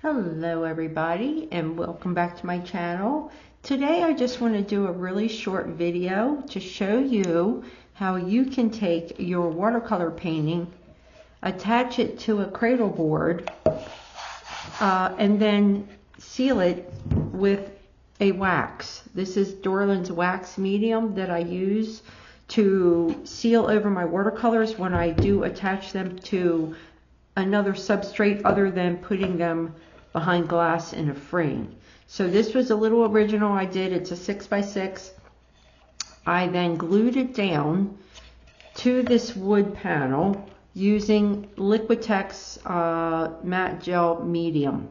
Hello everybody and welcome back to my channel. Today I just want to do a really short video to show you how you can take your watercolor painting, attach it to a cradle board, and then seal it with a wax. This is Dorland's Wax medium that I use to seal over my watercolors when I do attach them to another substrate other than putting them behind glass in a frame. So this was a little original I did. It's a 6x6. I then glued it down to this wood panel using Liquitex matte gel medium.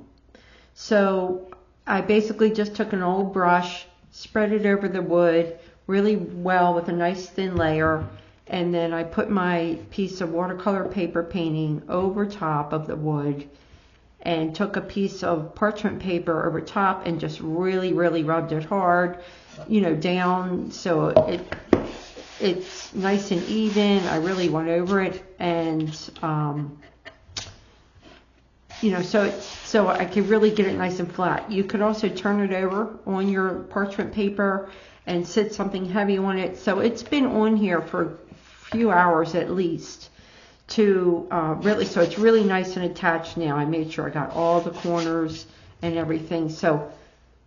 So I basically just took an old brush, spread it over the wood really well with a nice thin layer, and then I put my piece of watercolor paper painting over top of the wood and took a piece of parchment paper over top and just really rubbed it hard, down so it's nice and even. I really went over it, and so I could really get it nice and flat. You could also turn it over on your parchment paper and sit something heavy on it. So it's been on here for a few hours at least to so it's really nice and attached now. I made sure I got all the corners and everything. So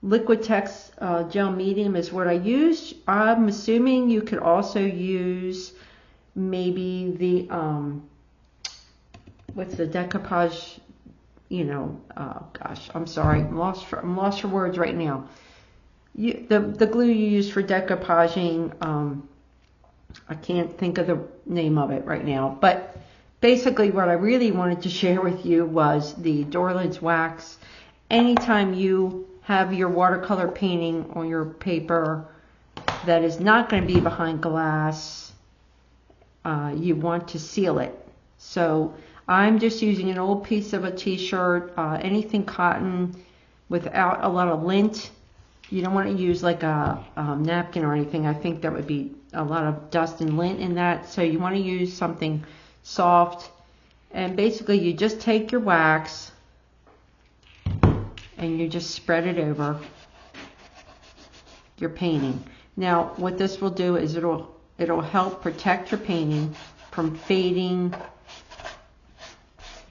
Liquitex gel medium is what I used. I'm assuming you could also use maybe the what's the decoupage, gosh, I'm sorry, I'm lost for words right now. The glue you use for decoupaging, I can't think of the name of it right now, but basically what I really wanted to share with you was the Dorland Wax. Anytime you have your watercolor painting on your paper that is not going to be behind glass, you want to seal it. So I'm just using an old piece of a t-shirt, anything cotton without a lot of lint. You don't want to use like a napkin or anything. I think that would be a lot of dust and lint in that. So you want to use something soft, and basically you just take your wax and you just spread it over your painting. Now what this will do is it'll help protect your painting from fading,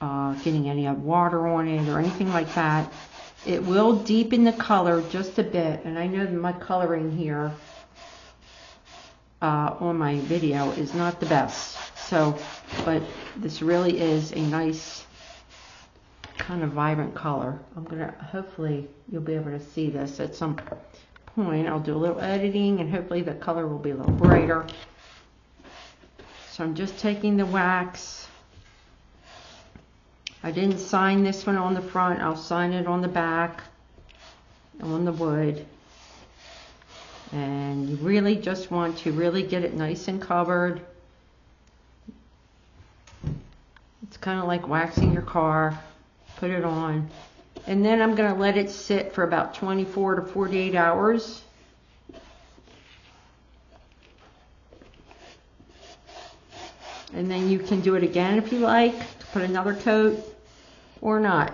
getting any water on it or anything like that. It will deepen the color just a bit, and I know that my coloring here on my video is not the best. So, but this really is a nice kind of vibrant color. Hopefully you'll be able to see this at some point. I'll do a little editing and hopefully the color will be a little brighter. So I'm just taking the wax. I didn't sign this one on the front. I'll sign it on the back, on the wood. And you really just want to really get it nice and covered. It's kind of like waxing your car. Put it on. And then I'm going to let it sit for about 24 to 48 hours. And then you can do it again if you like, to put another coat or not.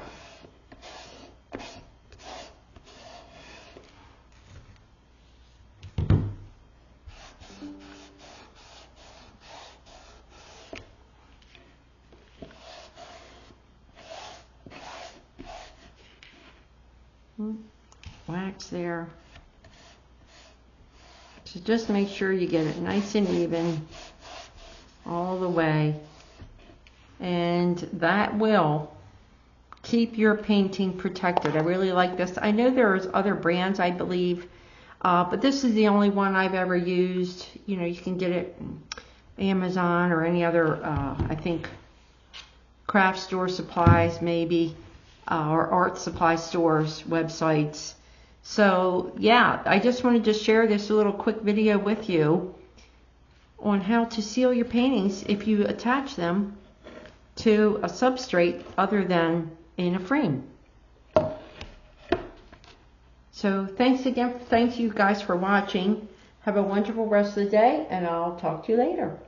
Wax there. So just make sure you get it nice and even all the way, and that will keep your painting protected. I really like this. I know there's other brands, I believe, but this is the only one I've ever used. You can get it Amazon or any other I think craft store supplies maybe, or art supply stores websites. So yeah, I just wanted to share this little quick video with you on how to seal your paintings if you attach them to a substrate other than in a frame. So thanks again. Thank you guys for watching. Have a wonderful rest of the day, and I'll talk to you later.